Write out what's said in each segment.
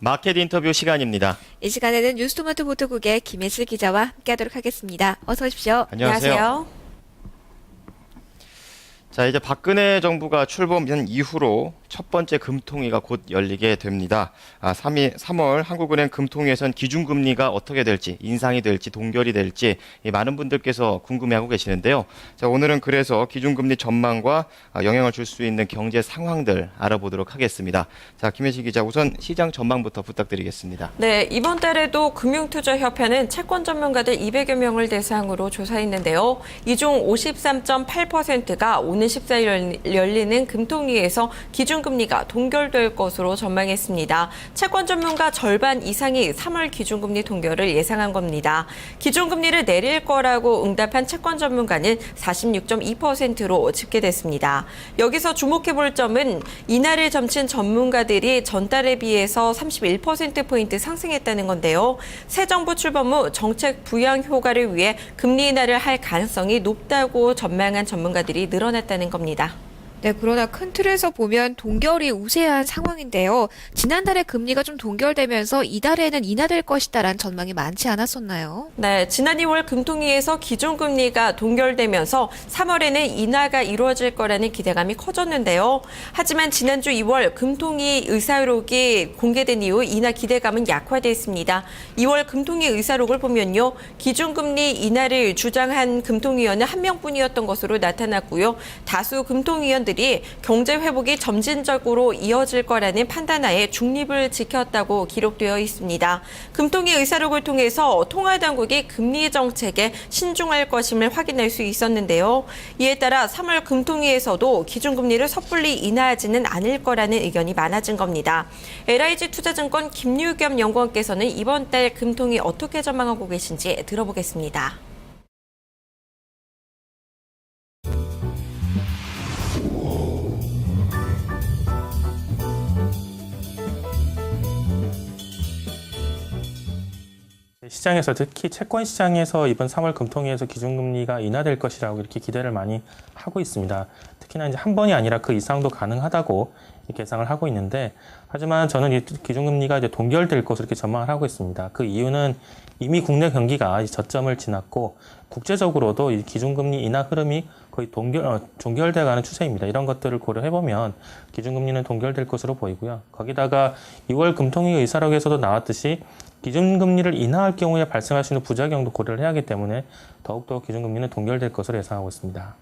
마켓 인터뷰 시간입니다. 이 시간에는 뉴스토마토 보도국의 김혜슬 기자와 함께하도록 하겠습니다. 어서 오십시오. 안녕하세요. 자, 이제 박근혜 정부가 출범한 이후로 첫 번째 금통위가 곧 열리게 됩니다. 3월 한국은행 금통위에선 기준금리가 어떻게 될지, 인상이 될지, 동결이 될지 많은 분들께서 궁금해하고 계시는데요. 자, 오늘은 그래서 기준금리 전망과 영향을 줄 수 있는 경제 상황들 알아보도록 하겠습니다. 자, 김혜실 기자, 우선 시장 전망부터 부탁드리겠습니다. 네, 이번 달에도 금융투자협회는 채권 전문가들 200여 명을 대상으로 조사했는데요. 이 중 53.8%가 오는 14일 열리는 금통위에서 기준금리가 동결될 것으로 전망했습니다. 채권 전문가 절반 이상이 3월 기준금리 동결을 예상한 겁니다. 기준금리를 내릴 거라고 응답한 채권 전문가는 46.2%로 집계됐습니다. 여기서 주목해볼 점은 이날을 점친 전문가들이 전달에 비해서 31%포인트 상승했다는 건데요. 새 정부 출범 후 정책 부양 효과를 위해 금리 인하를 할 가능성이 높다고 전망한 전문가들이 늘어났다는 겁니다. 네, 그러나 큰 틀에서 보면 동결이 우세한 상황인데요. 지난달에 금리가 좀 동결되면서 이달에는 인하될 것이다라는 전망이 많지 않았었나요? 네, 지난 2월 금통위에서 기준금리가 동결되면서 3월에는 인하가 이루어질 거라는 기대감이 커졌는데요. 하지만 지난주 2월 금통위 의사록이 공개된 이후 인하 기대감은 약화됐습니다. 2월 금통위 의사록을 보면요. 기준금리 인하를 주장한 금통위원은 한 명뿐이었던 것으로 나타났고요. 다수 금통위원들이 경제 회복이 점진적으로 이어질 거라는 판단하에 중립을 지켰다고 기록되어 있습니다. 금통위 의사록을 통해서 통화당국이 금리 정책에 신중할 것임을 확인할 수 있었는데요. 이에 따라 3월 금통위에서도 기준금리를 섣불리 인하하지는 않을 거라는 의견이 많아진 겁니다. LIG투자증권 김유겸 연구원께서는 이번 달 금통위 어떻게 전망하고 계신지 들어보겠습니다. 시장에서 특히 채권 시장에서 이번 3월 금통위에서 기준금리가 인하될 것이라고 이렇게 기대를 많이 하고 있습니다. 특히나 이제 한 번이 아니라 그 이상도 가능하다고 예상을 하고 있는데, 하지만 저는 이 기준금리가 이제 동결될 것으로 이렇게 전망을 하고 있습니다. 그 이유는 이미 국내 경기가 저점을 지났고 국제적으로도 이 기준금리 인하 흐름이 거의 종결돼가는 추세입니다. 이런 것들을 고려해보면 기준금리는 동결될 것으로 보이고요. 거기다가 2월 금통위 의사록에서도 나왔듯이 기준금리를 인하할 경우에 발생할 수 있는 부작용도 고려를 해야 하기 때문에 더욱더 기준금리는 동결될 것으로 예상하고 있습니다.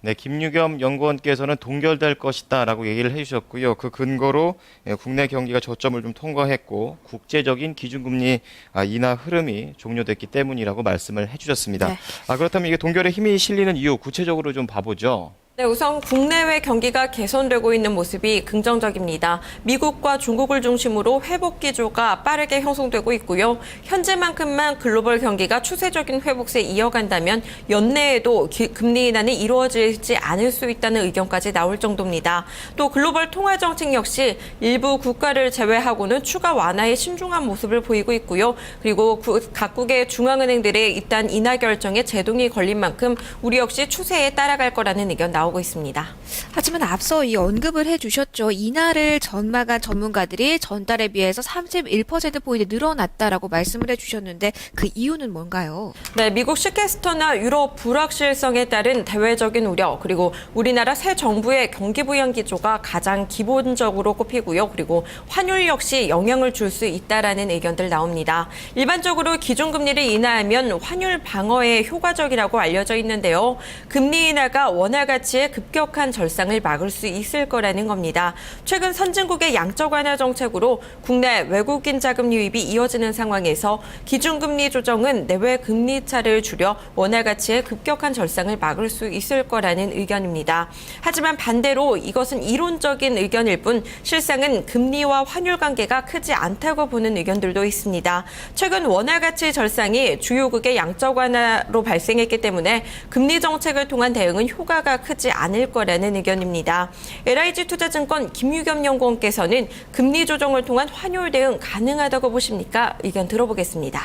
네, 김유겸 연구원께서는 동결될 것이다라고 얘기를 해주셨고요. 그 근거로 국내 경기가 저점을 좀 통과했고 국제적인 기준금리 인하 흐름이 종료됐기 때문이라고 말씀을 해주셨습니다. 네. 그렇다면 이게 동결에 힘이 실리는 이유 구체적으로 좀 봐보죠. 네, 우선 국내외 경기가 개선되고 있는 모습이 긍정적입니다. 미국과 중국을 중심으로 회복 기조가 빠르게 형성되고 있고요. 현재만큼만 글로벌 경기가 추세적인 회복세 이어간다면 연내에도 금리 인하는 이루어지지 않을 수 있다는 의견까지 나올 정도입니다. 또 글로벌 통화 정책 역시 일부 국가를 제외하고는 추가 완화에 신중한 모습을 보이고 있고요. 그리고 각국의 중앙은행들의 일단 인하 결정에 제동이 걸린 만큼 우리 역시 추세에 따라갈 거라는 의견 나오고 있습니다. 하지만 앞서 이 언급을 해주셨죠. 인하를 전망한 전문가들이 전달에 비해서 31%포인트 늘어났다라고 말씀을 해주셨는데 그 이유는 뭔가요? 네, 미국 시캐스터나 유럽 불확실성에 따른 대외적인 우려, 그리고 우리나라 새 정부의 경기 부양 기조가 가장 기본적으로 꼽히고요. 그리고 환율 역시 영향을 줄 수 있다라는 의견들 나옵니다. 일반적으로 기준금리를 인하하면 환율 방어에 효과적이라고 알려져 있는데요. 금리 인하가 원화 가치의 급격한 절상을 막을 수 있을 거라는 겁니다. 최근 선진국의 양적 완화 정책으로 국내 외국인 자금 유입이 이어지는 상황에서 기준금리 조정은 내외 금리 차를 줄여 원화 가치의 급격한 절상을 막을 수 있을 거라는 의견입니다. 하지만 반대로 이것은 이론적인 의견일 뿐 실상은 금리와 환율 관계가 크지 않다고 보는 의견들도 있습니다. 최근 원화 가치 절상이 주요국의 양적 완화로 발생했기 때문에 금리 정책을 통한 대응은 효과가 크지 않을 거라는 의견입니다. LIG투자증권 김유겸 연구원께서는 금리 조정을 통한 환율 대응 가능하다고 보십니까? 의견 들어보겠습니다.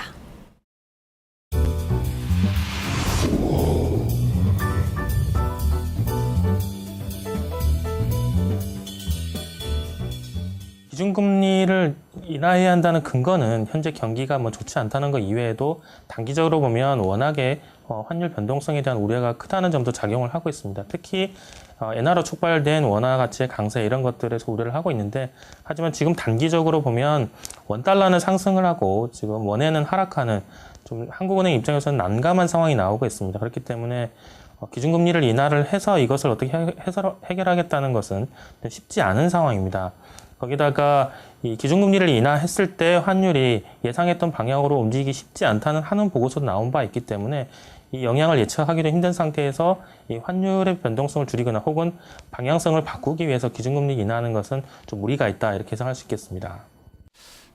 기준금리를 인하해야 한다는 근거는 현재 경기가 뭐 좋지 않다는 것 이외에도 단기적으로 보면 워낙에 환율 변동성에 대한 우려가 크다는 점도 작용을 하고 있습니다. 특히 엔화로 촉발된 원화 가치의 강세 이런 것들에서 우려를 하고 있는데, 하지만 지금 단기적으로 보면 원달러는 상승을 하고 지금 원화는 하락하는 좀 한국은행 입장에서는 난감한 상황이 나오고 있습니다. 그렇기 때문에 기준금리를 인하를 해서 이것을 어떻게 해결하겠다는 것은 쉽지 않은 상황입니다. 거기다가 이 기준금리를 인하했을 때 환율이 예상했던 방향으로 움직이기 쉽지 않다는 한은 보고서도 나온 바 있기 때문에 이 영향을 예측하기도 힘든 상태에서 이 환율의 변동성을 줄이거나 혹은 방향성을 바꾸기 위해서 기준금리 인하하는 것은 좀 무리가 있다, 이렇게 예상할 수 있겠습니다.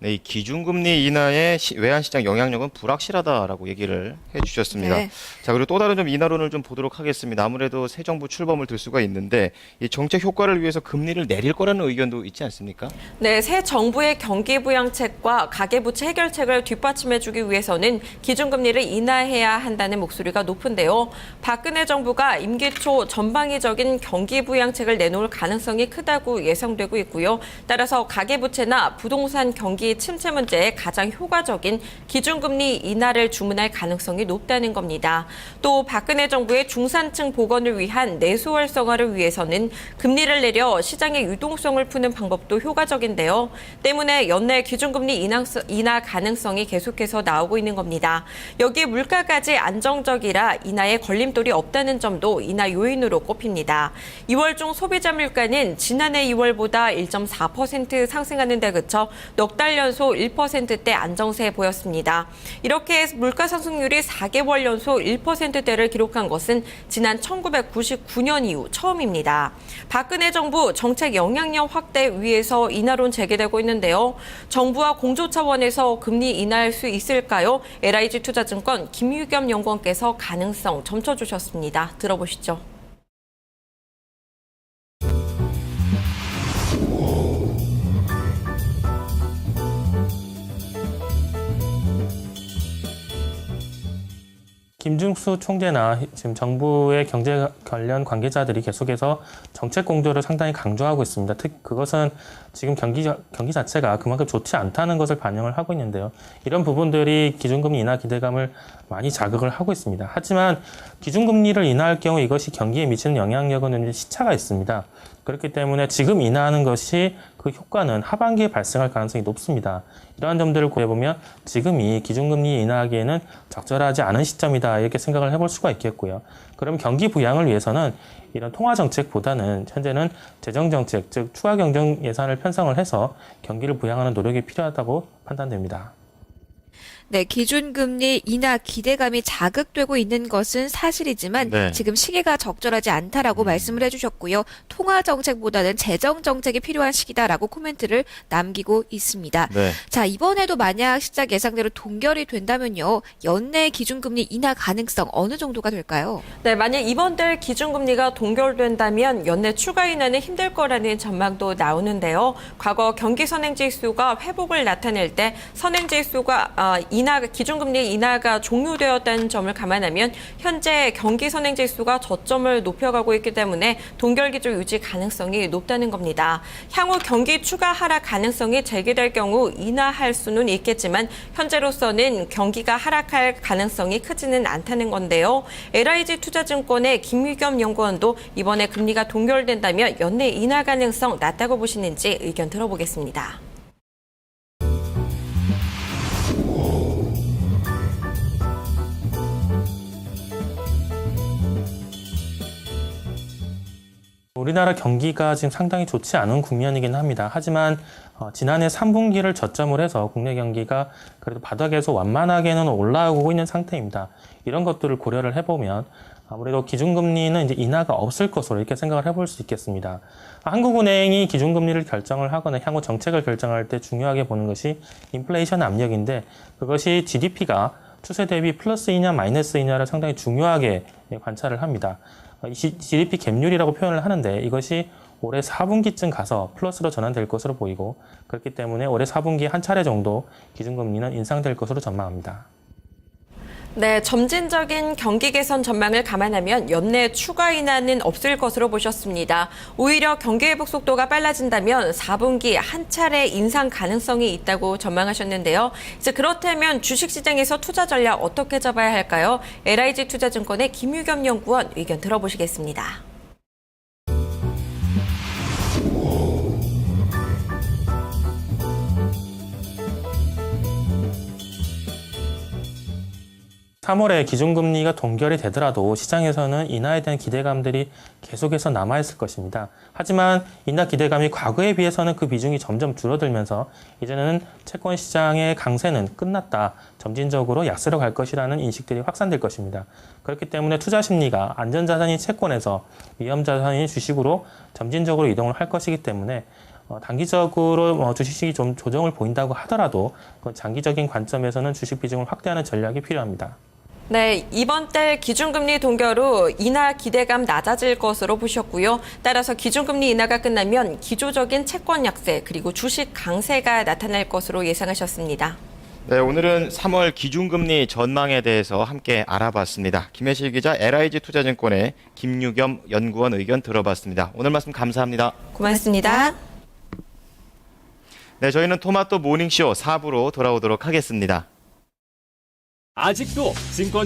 네, 이 기준금리 인하의 외환시장 영향력은 불확실하다라고 얘기를 해주셨습니다. 네. 자, 그리고 또 다른 좀 인하론을 좀 보도록 하겠습니다. 아무래도 새 정부 출범을 들 수가 있는데 이 정책 효과를 위해서 금리를 내릴 거라는 의견도 있지 않습니까? 네, 새 정부의 경기 부양책과 가계부채 해결책을 뒷받침해주기 위해서는 기준금리를 인하해야 한다는 목소리가 높은데요. 박근혜 정부가 임기 초 전방위적인 경기 부양책을 내놓을 가능성이 크다고 예상되고 있고요. 따라서 가계부채나 부동산 경기 침체 문제에 가장 효과적인 기준금리 인하를 주문할 가능성이 높다는 겁니다. 또 박근혜 정부의 중산층 복원을 위한 내수 활성화를 위해서는 금리를 내려 시장의 유동성을 푸는 방법도 효과적인데요. 때문에 연내 기준금리 인하 가능성이 계속해서 나오고 있는 겁니다. 여기에 물가까지 안정적이라 인하에 걸림돌이 없다는 점도 인하 요인으로 꼽힙니다. 2월 중 소비자 물가는 지난해 2월보다 1.4% 상승하는 데 그쳐 넉 달 연속 1%대 안정세 보였습니다. 이렇게 물가 상승률이 4개월 연속 1%대를 기록한 것은 지난 1999년 이후 처음입니다. 박근혜 정부 정책 영향력 확대 위해서 인하론 제기되고 있는데요. 정부와 공조 차원에서 금리 인하할 수 있을까요? LIG투자증권 김유겸 연구원께서 가능성 점쳐주셨습니다. 들어보시죠. 김중수 총재나 지금 정부의 경제 관련 관계자들이 계속해서 정책 공조를 상당히 강조하고 있습니다. 그것은 지금 경기 자체가 그만큼 좋지 않다는 것을 반영을 하고 있는데요. 이런 부분들이 기준금리 인하 기대감을 많이 자극을 하고 있습니다. 하지만 기준금리를 인하할 경우 이것이 경기에 미치는 영향력은 시차가 있습니다. 그렇기 때문에 지금 인하하는 것이 그 효과는 하반기에 발생할 가능성이 높습니다. 이러한 점들을 고려해보면 지금이 기준금리 인하하기에는 적절하지 않은 시점이다, 이렇게 생각을 해볼 수가 있겠고요. 그럼 경기 부양을 위해서는 이런 통화정책보다는 현재는 재정정책, 즉 추가경정 예산을 편성을 해서 경기를 부양하는 노력이 필요하다고 판단됩니다. 네, 기준금리 인하 기대감이 자극되고 있는 것은 사실이지만 네. 지금 시기가 적절하지 않다라고 말씀을 해주셨고요. 통화정책보다는 재정정책이 필요한 시기다라고 코멘트를 남기고 있습니다. 네. 자, 이번에도 만약 시장 예상대로 동결이 된다면요. 연내 기준금리 인하 가능성 어느 정도가 될까요? 네, 만약 이번 달 기준금리가 동결된다면 연내 추가 인하는 힘들 거라는 전망도 나오는데요. 과거 경기 선행지수가 회복을 나타낼 때 선행지수가 기준금리 인하가 종료되었다는 점을 감안하면 현재 경기 선행지수가 저점을 높여가고 있기 때문에 동결 기조 유지 가능성이 높다는 겁니다. 향후 경기 추가 하락 가능성이 제기될 경우 인하할 수는 있겠지만 현재로서는 경기가 하락할 가능성이 크지는 않다는 건데요. LIG투자증권의 김유겸 연구원도 이번에 금리가 동결된다면 연내 인하 가능성 낮다고 보시는지 의견 들어보겠습니다. 우리나라 경기가 지금 상당히 좋지 않은 국면이긴 합니다. 하지만 지난해 3분기를 저점으로 해서 국내 경기가 그래도 바닥에서 완만하게는 올라오고 있는 상태입니다. 이런 것들을 고려를 해보면 아무래도 기준금리는 이제 인하가 없을 것으로 이렇게 생각을 해볼 수 있겠습니다. 한국은행이 기준금리를 결정을 하거나 향후 정책을 결정할 때 중요하게 보는 것이 인플레이션 압력인데, 그것이 GDP가 추세 대비 플러스이냐 마이너스이냐를 상당히 중요하게 관찰을 합니다. GDP 갭률이라고 표현을 하는데 이것이 올해 4분기쯤 가서 플러스로 전환될 것으로 보이고, 그렇기 때문에 올해 4분기에 한 차례 정도 기준금리는 인상될 것으로 전망합니다. 네, 점진적인 경기 개선 전망을 감안하면 연내 추가 인하는 없을 것으로 보셨습니다. 오히려 경기 회복 속도가 빨라진다면 4분기 한 차례 인상 가능성이 있다고 전망하셨는데요. 이제 그렇다면 주식시장에서 투자 전략 어떻게 잡아야 할까요? LIG 투자증권의 김유겸 연구원 의견 들어보시겠습니다. 삼 3월에 기준금리가 동결이 되더라도 시장에서는 인하에 대한 기대감들이 계속해서 남아있을 것입니다. 하지만 인하 기대감이 과거에 비해서는 그 비중이 점점 줄어들면서 이제는 채권 시장의 강세는 끝났다. 점진적으로 약세로 갈 것이라는 인식들이 확산될 것입니다. 그렇기 때문에 투자 심리가 안전자산인 채권에서 위험자산인 주식으로 점진적으로 이동을 할 것이기 때문에 단기적으로 주식이 좀 조정을 보인다고 하더라도 장기적인 관점에서는 주식 비중을 확대하는 전략이 필요합니다. 네, 이번 달 기준금리 동결 후 인하 기대감 낮아질 것으로 보셨고요. 따라서 기준금리 인하가 끝나면 기조적인 채권 약세 그리고 주식 강세가 나타날 것으로 예상하셨습니다. 네, 오늘은 3월 기준금리 전망에 대해서 함께 알아봤습니다. 김혜실 기자, LIG 투자증권의 김유겸 연구원 의견 들어봤습니다. 오늘 말씀 감사합니다. 고맙습니다. 네, 저희는 토마토 모닝쇼 4부로 돌아오도록 하겠습니다. 아직도 증권